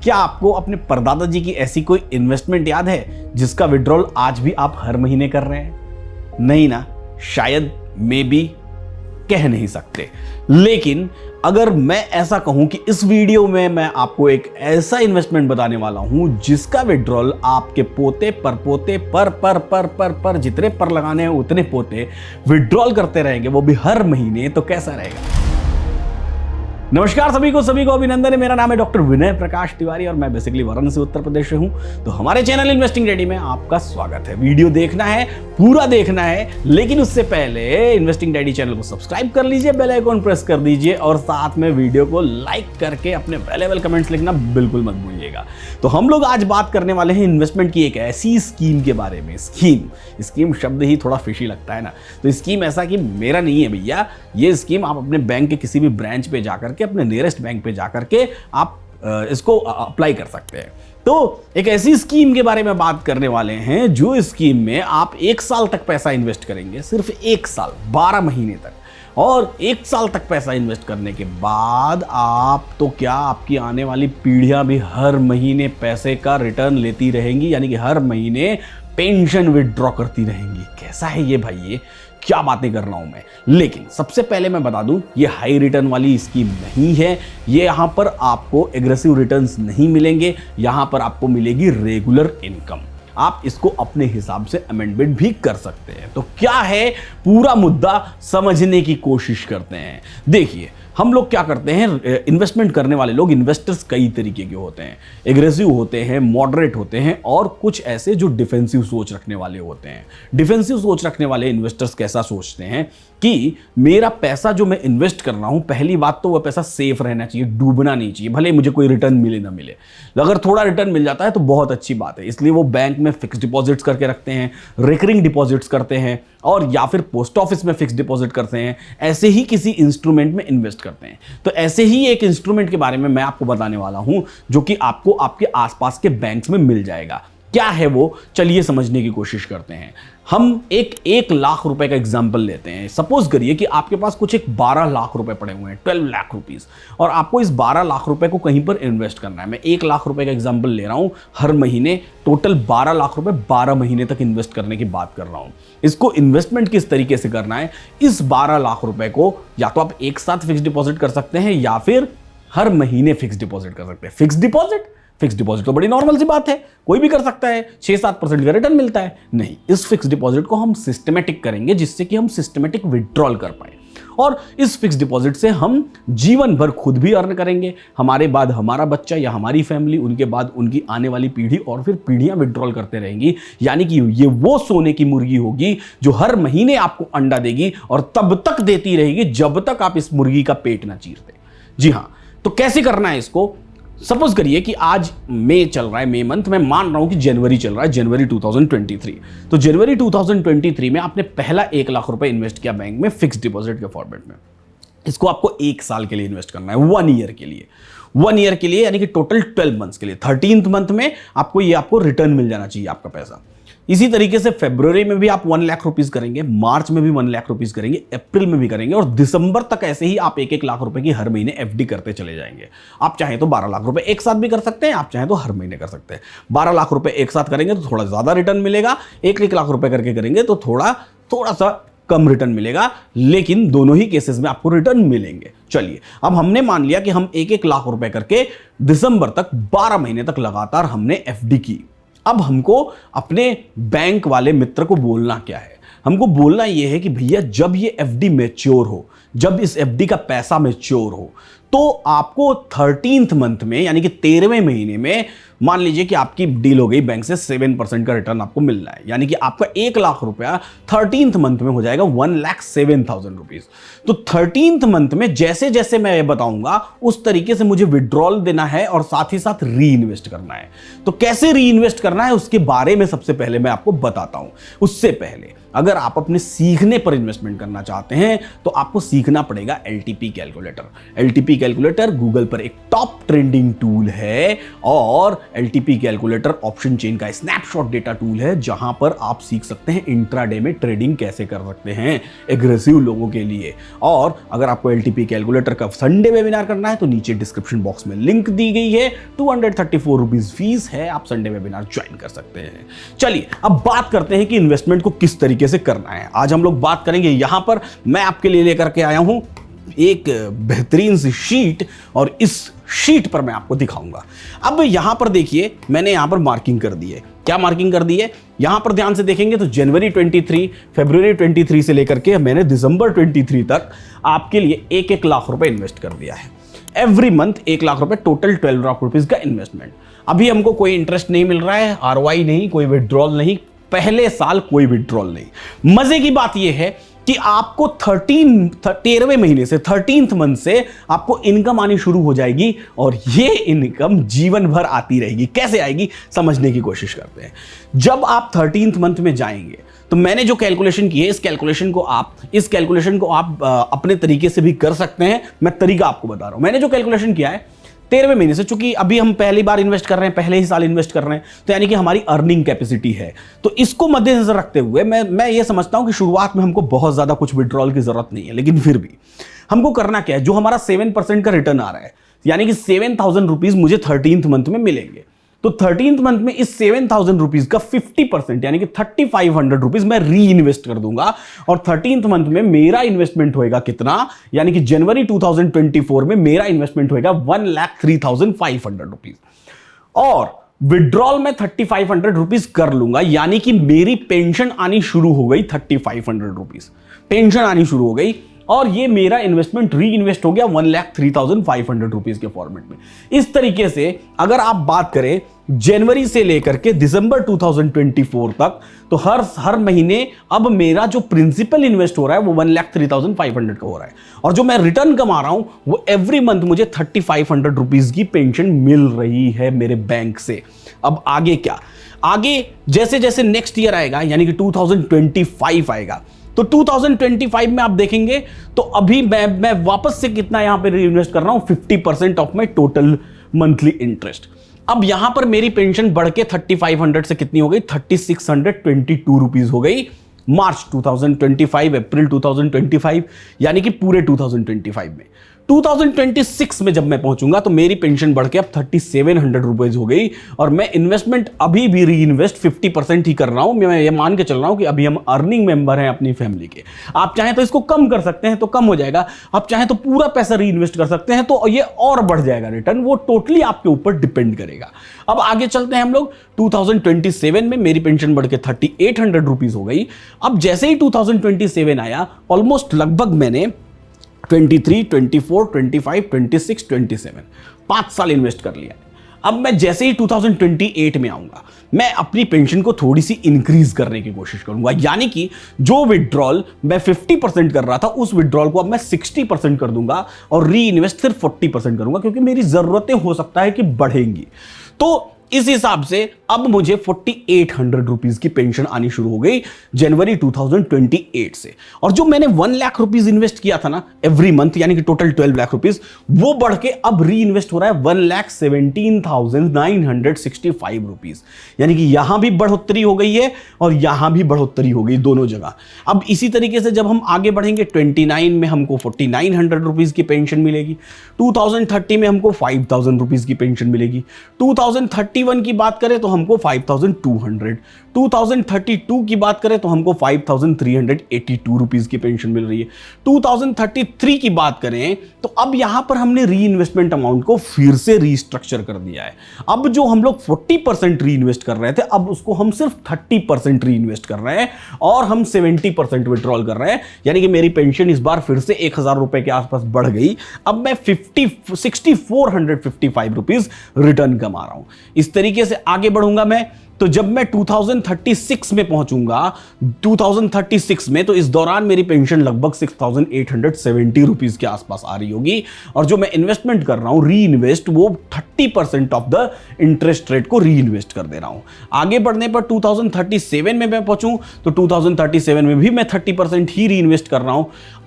क्या आपको अपने परदादा जी की ऐसी कोई इन्वेस्टमेंट याद है जिसका विड्रॉल आज भी आप हर महीने कर रहे हैं? नहीं ना, शायद, मे बी, कह नहीं सकते। लेकिन अगर मैं ऐसा कहूं कि इस वीडियो में मैं आपको एक ऐसा इन्वेस्टमेंट बताने वाला हूं जिसका विड्रॉल आपके पोते परपोते पर जितने पर लगाने हैं उतने पोते विड्रॉल करते रहेंगे, वो भी हर महीने, तो कैसा रहेगा? नमस्कार सभी को अभिनंदन है। मेरा नाम है डॉक्टर विनय प्रकाश तिवारी और मैं बेसिकली वाराणसी उत्तर प्रदेश से हूं। तो हमारे चैनल इन्वेस्टिंग रेडी में आपका स्वागत है। वीडियो देखना है, पूरा देखना है, लेकिन उससे पहले इन्वेस्टिंग रेडी चैनल को सब्सक्राइब कर लीजिए, बेल आइकॉन प्रेस कर दीजिए और साथ में वीडियो को लाइक करके अपने वैल्यूएबल कमेंट्स लिखना बिल्कुल मत भूलिएगा। तो हम लोग आज बात करने वाले हैं इन्वेस्टमेंट की एक ऐसी स्कीम के बारे में। स्कीम शब्द ही थोड़ा फिशी लगता है ना, तो स्कीम ऐसा कि मेरा नहीं है भैया, ये स्कीम आप अपने बैंक के किसी भी ब्रांच पे जाकर के, अपने नियरेस्ट बैंक पे जाकर के आप इसको अप्लाई कर सकते हैं। तो एक ऐसी स्कीम के बारे में बात करने वाले हैं जो स्कीम में आप 1 साल तक पैसा इन्वेस्ट करेंगे, सिर्फ 1 साल, 12 महीने तक, और 1 साल तक पैसा इन्वेस्ट करने के बाद आप तो क्या, आपकी आने वाली पीढ़ियां भी हर महीने पैसे का रिटर्न लेती रहेंगी, यानी कि हर महीने पेंशन विड्रॉ करती रहेंगी। कैसा है ये भाई? ये क्या बातें कर रहा हूं मैं। लेकिन सबसे पहले मैं बता दूं, ये हाई रिटर्न वाली स्कीम नहीं है। ये यहां पर आपको एग्रेसिव रिटर्न्स नहीं मिलेंगे, यहां पर आपको मिलेगी रेगुलर इनकम। आप इसको अपने हिसाब से अमेंडमेंट भी कर सकते हैं। तो क्या है पूरा मुद्दा, समझने की कोशिश करते हैं। देखिए, हम लोग क्या करते हैं, इन्वेस्टमेंट करने वाले लोग, इन्वेस्टर्स कई तरीके के होते हैं। एग्रेसिव होते हैं, मॉडरेट होते हैं, और कुछ ऐसे जो डिफेंसिव सोच रखने वाले होते हैं। डिफेंसिव सोच रखने वाले इन्वेस्टर्स कैसा सोचते हैं कि मेरा पैसा जो मैं इन्वेस्ट कर रहा हूं, पहली बात तो वह पैसा सेफ रहना चाहिए, डूबना नहीं चाहिए, भले मुझे कोई रिटर्न मिले ना मिले। अगर थोड़ा रिटर्न मिल जाता है तो बहुत अच्छी बात है। इसलिए वो बैंक में फिक्स डिपॉजिट्स करके रखते हैं, रिकरिंग डिपॉजिट्स करते हैं, और या फिर पोस्ट ऑफिस में फिक्स डिपॉजिट करते हैं। ऐसे ही किसी इंस्ट्रूमेंट में इन्वेस्ट करते हैं। तो ऐसे ही एक इंस्ट्रूमेंट के बारे में मैं आपको बताने वाला हूं जो कि आपको आपके आसपास के बैंक्स में मिल जाएगा। क्या है वो, चलिए समझने की कोशिश करते हैं। हम एक लाख रुपए का एग्जाम्पल लेते हैं। सपोज करिए कि आपके पास कुछ एक 12 लाख रुपए पड़े हुए हैं, 12 लाख रुपीस, और आपको इस 12 लाख रुपए को कहीं पर इन्वेस्ट करना है। मैं 1 लाख रुपए का एग्जाम्पल ले रहा हूं, हर महीने टोटल 12 लाख रुपए 12 महीने तक इन्वेस्ट करने की बात कर रहा हूं। इसको इन्वेस्टमेंट किस तरीके से करना है, इस 12 लाख रुपए को या तो आप एक साथ फिक्स डिपॉजिट कर सकते हैं या फिर हर महीने फिक्स डिपॉजिट कर सकते हैं। फिक्स डिपॉजिट तो बड़ी नॉर्मल सी बात है, कोई भी कर सकता है, 6-7% का रिटर्न मिलता है। नहीं, इस फिक्स डिपॉजिट को हम सिस्टमेटिक करेंगे जिससे कि हम सिस्टमेटिक विड्रॉल कर पाए, और इस फिक्स डिपॉजिट से हम जीवन भर खुद भी अर्न करेंगे, हमारे बाद हमारा बच्चा या हमारी फैमिली, उनके बाद उनकी आने वाली पीढ़ी, और फिर पीढ़ियां विड्रॉल करते रहेंगी। यानी कि ये वो सोने की मुर्गी होगी जो हर महीने आपको अंडा देगी और तब तक देती रहेगी जब तक आप इस मुर्गी का पेट ना चीर दे। जी हां, तो कैसे करना है इसको? सपोज करिए कि आज मई चल रहा है, मई मंथ, मैं मान रहा हूं कि जनवरी चल रहा है, जनवरी 2023। तो जनवरी 2023 में आपने पहला 1 लाख रुपए इन्वेस्ट किया बैंक में फिक्स डिपॉजिट के फॉर्मेट में। इसको आपको 1 साल के लिए इन्वेस्ट करना है, 1 ईयर के लिए, 1 ईयर के लिए, यानी कि टोटल 12 मंथ्स के लिए। 13th मंथ में आपको रिटर्न मिल जाना चाहिए आपका पैसा। इसी तरीके से फरवरी में भी आप 1 लाख रुपीस करेंगे, मार्च में भी 1 लाख रुपीस करेंगे, अप्रैल में भी करेंगे, और दिसंबर तक ऐसे ही आप 1-1 लाख रुपए की हर महीने एफडी करते चले जाएंगे। आप चाहें तो 12 लाख रुपए एक साथ भी कर सकते हैं, आप चाहें तो हर महीने कर सकते हैं। 12 लाख रुपए एक साथ करेंगे तो थोड़ा ज्यादा रिटर्न मिलेगा, 1-1 लाख रुपए करके करेंगे तो थोड़ा सा कम रिटर्न मिलेगा, लेकिन दोनों ही केसेस में आपको रिटर्न मिलेंगे। चलिए, अब हमने मान लिया कि हम 1-1 लाख रुपए करके दिसंबर तक 12 महीने तक लगातार हमने एफडी की। अब हमको अपने बैंक वाले मित्र को बोलना क्या है? हमको बोलना यह है कि भैया, जब ये एफडी मैच्योर हो, जब इस एफडी का पैसा मैच्योर हो, तो आपको 13th मंथ में, यानी कि 13वें महीने में, मान लीजिए कि आपकी डील हो गई बैंक से, 7% का रिटर्न आपको मिल रहा है, यानी कि आपका 1 लाख रुपया 13th मंथ में हो जाएगा 1,07,000 रुपीज। तो 13th मंथ में जैसे जैसे मैं ये बताऊंगा उस तरीके से मुझे विड्रॉल देना है और साथ ही साथ री इन्वेस्ट करना है। तो कैसे री इन्वेस्ट करना है उसके बारे में सबसे पहले मैं आपको बताता हूं। उससे पहले अगर आप अपने सीखने पर इन्वेस्टमेंट करना चाहते हैं तो आपको सीखना पड़ेगा LTP calculator. LTP calculator Google पर एक टॉप ट्रेंडिंग टूल है और एलटीपी कैलकुलेटर ऑप्शन चेन का स्नैपशॉट डेटा टूल है, जहां पर आप सीख सकते हैं इंट्राडे में ट्रेडिंग कैसे कर सकते हैं एग्रेसिव लोगों के लिए। और अगर आपको एलटीपी कैलकुलेटर का संडे वेबिनार करना है तो नीचे डिस्क्रिप्शन बॉक्स में लिंक दी गई है, 234 रुपीज फीस है, आप संडे वेबिनार ज्वाइन कर सकते हैं। चलिए अब बात करते हैं कि इन्वेस्टमेंट को किस तरीके से करना है। आज हम लोग बात करेंगे, यहां पर मैं आपके लिए लेकर के आया हूं एक बेहतरीन सी शीट और इस शीट पर मैं आपको दिखाऊंगा। अब यहां पर देखिए मैंने यहां पर मार्किंग कर दी है। क्या मार्किंग कर दी है? यहां पर ध्यान से देखेंगे तो जनवरी 23, फरवरी 23 से लेकर के मैंने दिसंबर 23 तक आपके लिए 1-1 लाख रुपए इन्वेस्ट कर दिया है। एवरी मंथ 1 लाख रुपए, टोटल 12 लाख रुपीज का इन्वेस्टमेंट। अभी हमको कोई इंटरेस्ट नहीं मिल रहा है, आरओआई नहीं, कोई विड्रॉल नहीं, पहले साल कोई विड्रॉल नहीं। मजे की बात यह है कि आपको 13वें महीने से 13th मंथ से आपको इनकम आनी शुरू हो जाएगी और ये इनकम जीवन भर आती रहेगी। कैसे आएगी समझने की कोशिश करते हैं। जब आप 13th मंथ में जाएंगे तो मैंने जो कैलकुलेशन की है, इस कैलकुलेशन को आप अपने तरीके से भी कर सकते हैं। मैं तरीका आपको बता रहा हूं। मैंने जो कैलकुलेशन किया है 13वें महीने से, चूंकि अभी हम पहली बार इन्वेस्ट कर रहे हैं, पहले ही साल इन्वेस्ट कर रहे हैं, तो यानी कि हमारी अर्निंग कैपेसिटी है, तो इसको मद्देनजर रखते हुए मैं ये समझता हूं कि शुरुआत में हमको बहुत ज्यादा कुछ विड्रॉल की जरूरत नहीं है, लेकिन फिर भी हमको करना क्या है, जो हमारा 7% का रिटर्न आ रहा है, यानी कि 7,000 रुपीज मुझे 13th मंथ में मिलेंगे, तो 13th मंथ में इस 7,000 रुपीज का 50% यानी कि 3,500 रुपीज मैं री इन्वेस्ट कर दूंगा और 13th मंथ में मेरा इन्वेस्टमेंट होएगा कितना, यानी कि जनवरी 2024 में मेरा इन्वेस्टमेंट होएगा 1,03,500 रुपीज और विड्रॉल में 3,500 रुपीज कर लूंगा, यानी कि मेरी पेंशन आनी शुरू हो गई। 3,500 रुपीज पेंशन आनी शुरू हो गई और ये मेरा इन्वेस्टमेंट री इन्वेस्ट हो गया 1,03,500 रुपीज के फॉर्मेट में। इस तरीके से अगर आप बात करें जनवरी से लेकर के दिसंबर 2024 तक, तो हर महीने अब मेरा जो प्रिंसिपल इन्वेस्ट हो रहा है वो 1,03,500 का हो रहा है और जो मैं रिटर्न कमा रहा हूं वो एवरी मंथ मुझे 3,500 रुपीज की पेंशन मिल रही है मेरे बैंक से। अब आगे क्या, आगे जैसे जैसे नेक्स्ट ईयर आएगा यानी कि 2025 आएगा, तो 2025 में आप देखेंगे तो अभी मैं वापस से कितना यहां पे री इन्वेस्ट कर रहा हूं, 50% of my total monthly interest. अब यहां पर मेरी पेंशन बढ़ के 3,500 से कितनी हो गई, 3,622 रुपीज हो गई मार्च 2025, अप्रैल 2025, यानी कि पूरे 2025 में। 2026 में जब मैं पहुंचूंगा तो मेरी पेंशन बढ़ के अब 3,700 रुपीज हो गई और मैं इन्वेस्टमेंट अभी भी री इन्वेस्ट 50% ही कर रहा हूं। मैं ये मान के चल रहा हूं कि अभी हम अर्निंग मेंबर हैं अपनी फैमिली के। आप चाहें तो इसको कम कर सकते हैं तो कम हो जाएगा, आप चाहें तो पूरा पैसा री इन्वेस्ट कर सकते हैं तो ये और बढ़ जाएगा रिटर्न, वो टोटली आपके ऊपर डिपेंड करेगा। अब आगे चलते हैं हम लोग। 2027 में मेरी पेंशन बढ़ के 3,800 रुपीज हो गई। अब जैसे ही 2027 आया, ऑलमोस्ट लगभग मैंने 23, 24, 25, 26, 27 5 साल इन्वेस्ट कर लिया। अब मैं जैसे ही 2028 में आऊंगा, मैं अपनी पेंशन को थोड़ी सी इंक्रीज करने की कोशिश करूंगा, यानी कि जो विड्रॉल मैं 50% कर रहा था उस विड्रॉल को अब मैं 60% कर दूंगा और री इन्वेस्ट सिर्फ 40% करूंगा, क्योंकि मेरी जरूरतें हो सकता है कि बढ़ेंगी। तो इस हिसाब से अब मुझे 4,800 रुपीज की पेंशन आनी शुरू हो गई जनवरी 2028 से। और जो मैंने 1 लाख रुपीज इन्वेस्ट किया था ना एवरी मंथ, यानी कि टोटल 12 लाख रुपीज, वो बढ़ के अब री इन्वेस्ट हो रहा है 1,17,965 रुपीज, यानी कि यहां भी बढ़ोतरी हो गई है और यहां भी बढ़ोतरी हो गई, दोनों जगह। अब इसी तरीके से जब हम आगे बढ़ेंगे 29 में हमको 4,900 रुपीज की पेंशन मिलेगी, 2030 में हमको 5,000 रुपीज की पेंशन मिलेगी, 2031 की बात करें तो हमको 5,200, 2032 की बात करें तो हमको 5,382 रुपीज की पेंशन मिल रही है, 2033 की बात करें तो अब यहां पर हमने री इन्वेस्टमेंट अमाउंट को फिर से रीस्ट्रक्चर कर दिया है। अब जो हम लोग 40% री इन्वेस्ट कर रहे थे, अब उसको हम सिर्फ 30% री इन्वेस्ट कर रहे हैं और हम 70% विड्रॉल कर रहे हैं, यानी कि मेरी पेंशन इस बार फिर से 1,000 रुपए के आसपास बढ़ गई। अब मैं 6,455 रुपीज रिटर्न कमा रहा हूं। इस इस तरीके से आगे बढ़ूंगा मैं, तो जब मैं 2036 में पहुंचूंगा, 2036 में, तो इस दौरान मेरी पेंशन लगभग 6,870 रुपीज के आसपास आ रही होगी। और जो मैं इन्वेस्टमेंट कर रहा हूं, री इन्वेस्ट, वो 30% ऑफ द इंटरेस्ट रेट को री इन्वेस्ट कर दे रहा हूं। आगे बढ़ने पर 2037 में मैं पहुंचूं, तो 2037 में भी मैं 30% ही री इन्वेस्ट कर रहा हूं।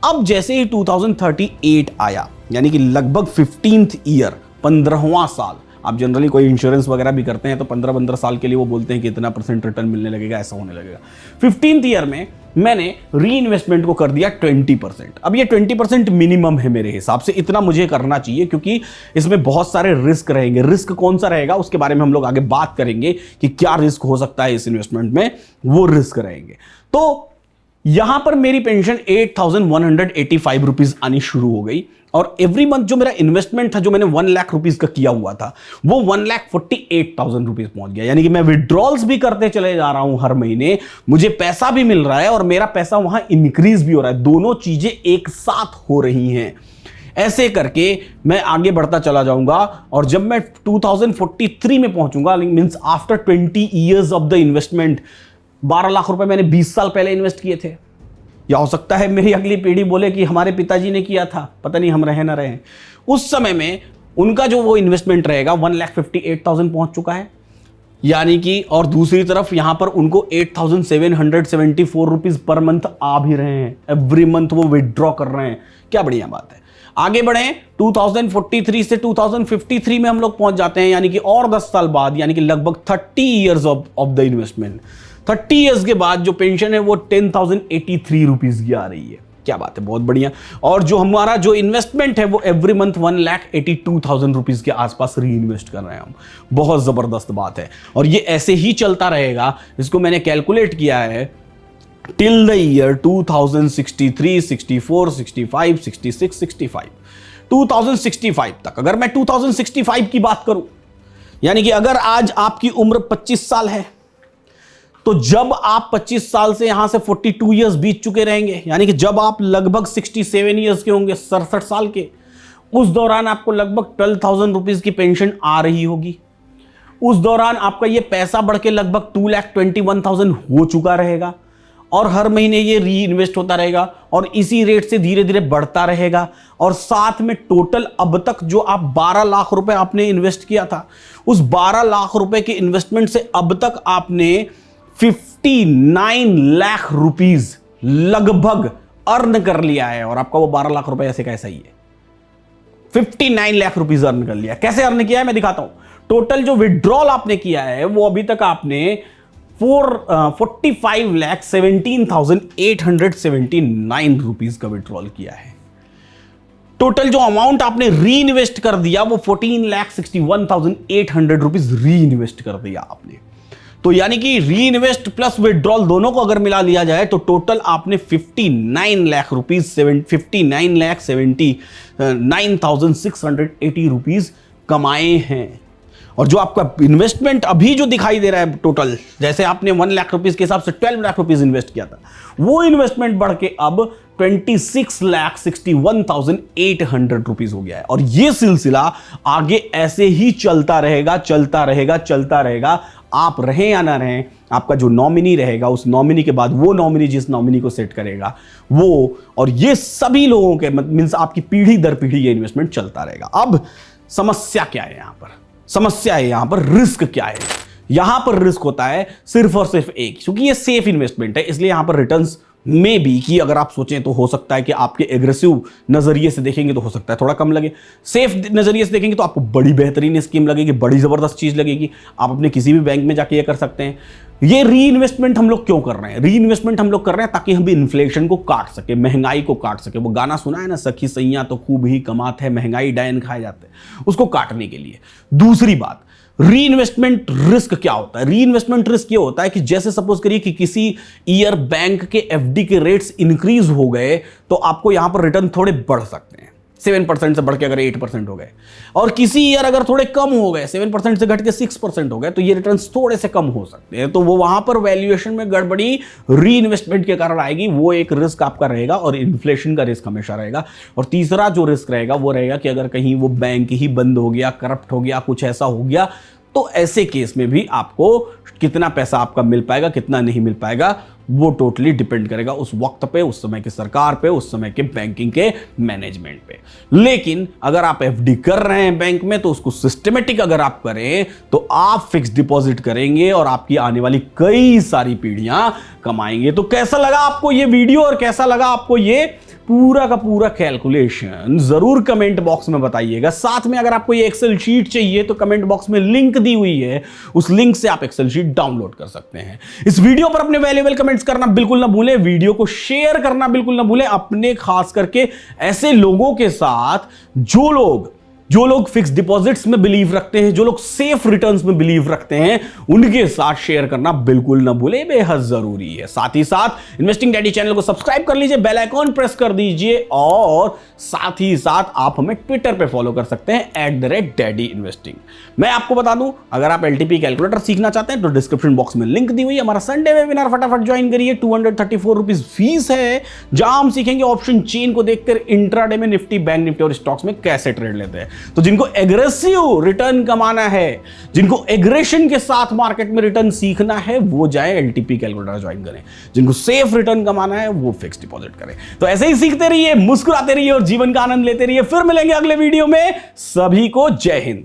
अब जैसे ही 2038 आया, यानी कि लगभग 15th ईयर, 15वां साल, आप जनरली कोई इंश्योरेंस वगैरह भी करते हैं तो 15-15 साल के लिए वो बोलते हैं कि इतना % रिटर्न मिलने लगेगा, ऐसा होने लगेगा। 15th ईयर में मैंने री इन्वेस्टमेंट को कर दिया 20%। अब ये 20% मिनिमम है मेरे हिसाब से, इतना मुझे करना चाहिए क्योंकि इसमें बहुत सारे रिस्क रहेंगे। रिस्क कौन सा रहेगा उसके बारे में हम लोग आगे बात करेंगे कि क्या रिस्क हो सकता है इस इन्वेस्टमेंट में, वो रिस्क रहेंगे। तो यहां पर मेरी पेंशन 8,185 रुपीज आनी शुरू हो गई और एवरी मंथ जो मेरा इन्वेस्टमेंट था, जो मैंने 1 लाख रुपीज का किया हुआ था, वो 1,48,000 रुपीज पहुंच गया। यानी कि मैं विड्रॉल्स भी करते चले जा रहा हूं हर महीने, मुझे पैसा भी मिल रहा है और मेरा पैसा वहां इंक्रीज भी हो रहा है। दोनों चीजें एक साथ हो रही हैं। ऐसे करके मैं आगे बढ़ता चला जाऊंगा और जब मैं 2043 में पहुंचूंगा, means after 20 years of the investment, 12 lakh रुपए मैंने 20 साल पहले इन्वेस्ट किए थे। या हो सकता है मेरी अगली पीढ़ी बोले कि हमारे पिताजी ने किया था, पता नहीं हम रहे ना रहे। उस समय में उनका जो वो इन्वेस्टमेंट रहेगा 1,58,000 पहुंच चुका है, यानी कि, और दूसरी तरफ यहां पर उनको 8,774 रुपीज पर मंथ आ भी रहे हैं। एवरी मंथ वो विदड्रॉ कर रहे हैं। क्या बढ़िया बात है। आगे बढ़े 2043 से 2053 में हम लोग पहुंच जाते हैं, यानी कि और 10 साल बाद, यानी कि लगभग 30 years of the investment. 30 years के बाद जो पेंशन है वो 10,083 रुपीज की आ रही है। क्या बात है, बहुत बढ़िया। और जो हमारा जो इन्वेस्टमेंट है वो एवरी मंथ 1,82,000 रुपीज के आसपास री इन्वेस्ट कर रहे हैं हम। बहुत जबरदस्त बात है और ये ऐसे ही चलता रहेगा। इसको मैंने कैलकुलेट किया है टिल द ईयर 2063, 64, 65, 66, 65, 2065 तक। अगर मैं 2065 की बात करूं, यानी कि अगर आज आपकी उम्र 25 साल है, तो जब आप 25 साल से यहां से 42 ईयर्स बीत चुके रहेंगे, यानी कि जब आप लगभग 67 ईयर्स के होंगे, 67 साल के, उस दौरान आपको लगभग 12,000 रुपीज की पेंशन आ रही होगी। उस दौरान आपका ये पैसा बढ़ के लगभग 2,21,000 हो चुका रहेगा और हर महीने ये री इन्वेस्ट होता रहेगा और इसी रेट से धीरे धीरे बढ़ता रहेगा। और साथ में टोटल अब तक जो आप 12 लाख रुपए आपने इन्वेस्ट किया था, उस 12 लाख रुपए के इन्वेस्टमेंट से अब तक आपने 59 लाख रुपीज लगभग अर्न कर लिया है। और आपका वो 12 लाख रुपए ऐसे कैसा ही है, 59 लाख रुपीज अर्न कर लिया। कैसे अर्न किया है मैं दिखाता हूं। टोटल जो विड्रॉल आपने किया है वो अभी तक आपने 45,17,879 रुपीज का विड्रॉल किया है। टोटल जो अमाउंट आपने री इन्वेस्ट कर दिया वो 14,61,800 रुपीज री इन्वेस्ट कर दिया आपने। तो यानी कि री इन्वेस्ट प्लस विड्रॉल दोनों को अगर मिला लिया जाए तो टोटल आपने 59 लाख रुपीज 59,79,680 रुपीज कमाए हैं। और जो आपका इन्वेस्टमेंट अभी जो दिखाई दे रहा है टोटल, जैसे आपने 1 लाख रुपीज के हिसाब से 12 लाख रुपीज इन्वेस्ट किया था, वो इन्वेस्टमेंट बढ़ के अब 26,61,800 रुपीज हो गया है। और ये सिलसिला आगे ऐसे ही चलता रहेगा, चलता रहेगा, चलता रहेगा। आप रहें या ना रहें, आपका जो नॉमिनी रहेगा, उस नॉमिनी के बाद वो नॉमिनी जिस नॉमिनी को सेट करेगा वो, और ये सभी लोगों के मींस आपकी पीढ़ी दर पीढ़ी ये इन्वेस्टमेंट चलता रहेगा। अब समस्या क्या है यहां पर? समस्या है यहां पर रिस्क क्या है? यहां पर रिस्क होता है सिर्फ और सिर्फ एक, क्योंकि ये सेफ इन्वेस्टमेंट है, इसलिए यहां पर रिटर्न्स में भी कि अगर आप सोचें तो हो सकता है कि आपके एग्रेसिव नजरिए से देखेंगे तो हो सकता है थोड़ा कम लगे, सेफ नजरिए से देखेंगे तो आपको बड़ी बेहतरीन स्कीम लगेगी, बड़ी जबरदस्त चीज लगेगी। आप अपने किसी भी बैंक में जाके ये कर सकते हैं। ये री इन्वेस्टमेंट हम लोग क्यों कर रहे हैं? री इन्वेस्टमेंट हम लोग कर रहे हैं ताकि हम भी इन्फ्लेशन को काट सके, महंगाई को काट सके। वो गाना सुना है ना, सखी सैया तो खूब ही कमात है, महंगाई डायन खाए जाते हैं, उसको काटने के लिए। दूसरी बात, री इन्वेस्टमेंट रिस्क क्या होता है? री इन्वेस्टमेंट रिस्क ये होता है कि जैसे सपोज करिए कि किसी ईयर बैंक के एफडी के रेट्स इंक्रीज हो गए तो आपको यहां पर रिटर्न थोड़े बढ़ सकते हैं, 7% से बढ़ के अगर 8% हो गए, और किसी ईयर अगर थोड़े कम हो गए, 7% से घट के 6% हो गए, तो ये रिटर्न्स थोड़े से कम हो सकते हैं। तो वो वहां पर वैल्यूएशन में गड़बड़ी री इन्वेस्टमेंट के कारण आएगी, वो एक रिस्क आपका रहेगा। और इन्फ्लेशन का रिस्क हमेशा रहेगा। और तीसरा जो रिस्क रहेगा वो रहेगा कि अगर कहीं वो बैंक ही बंद हो गया, करप्ट हो गया, कुछ ऐसा हो गया, तो ऐसे केस में भी आपको कितना पैसा आपका मिल पाएगा, कितना नहीं मिल पाएगा, वो टोटली डिपेंड करेगा उस वक्त पे, उस समय की सरकार पे, उस समय के बैंकिंग के मैनेजमेंट पे। लेकिन अगर आप एफडी कर रहे हैं बैंक में, तो उसको सिस्टमेटिक अगर आप करें तो आप फिक्स डिपॉजिट करेंगे और आपकी आने वाली कई सारी पीढ़ियां कमाएंगे। तो कैसा लगा आपको ये वीडियो और कैसा लगा आपको ये पूरा का पूरा कैलकुलेशन, जरूर कमेंट बॉक्स में बताइएगा। साथ में अगर आपको ये एक्सेल शीट चाहिए तो कमेंट बॉक्स में लिंक दी हुई है, उस लिंक से आप एक्सेल शीट डाउनलोड कर सकते हैं। इस वीडियो पर अपने वैल्यूएबल कमेंट्स करना बिल्कुल ना भूलें, वीडियो को शेयर करना बिल्कुल ना भूलें अपने खास करके ऐसे लोगों के साथ जो लोग फिक्स डिपॉजिट्स में बिलीव रखते हैं, जो लोग सेफ रिटर्न्स में बिलीव रखते हैं, उनके साथ शेयर करना बिल्कुल ना भूलें, बेहद जरूरी है। साथ ही साथ इन्वेस्टिंग डैडी चैनल को सब्सक्राइब कर लीजिए, बेल आइकॉन प्रेस कर दीजिए और साथ ही साथ आप हमें ट्विटर पे फॉलो कर सकते हैं @daddyinvesting। मैं आपको बता दूं, अगर आप एलटीपी कैलकुलेटर सीखना चाहते हैं तो डिस्क्रिप्शन बॉक्स में लिंक दी हुई है, हमारा संडे वेबिनार फटाफट ज्वाइन करिए। 234 रुपीज फीस है, जहां हम सीखेंगे ऑप्शन चेन को देखकर इंट्राडे में निफ्टी, बैंक निफ्टी और स्टॉक्स में कैसे ट्रेड लेते हैं। तो जिनको एग्रेसिव रिटर्न कमाना है, जिनको एग्रेशन के साथ मार्केट में रिटर्न सीखना है, वो जाए एलटीपी कैलकुलेटर ज्वाइन करें। जिनको सेफ रिटर्न कमाना है वो फिक्स डिपॉजिट करें। तो ऐसे ही सीखते रहिए, मुस्कुराते रहिए और जीवन का आनंद लेते रहिए। फिर मिलेंगे अगले वीडियो में। सभी को जय हिंद।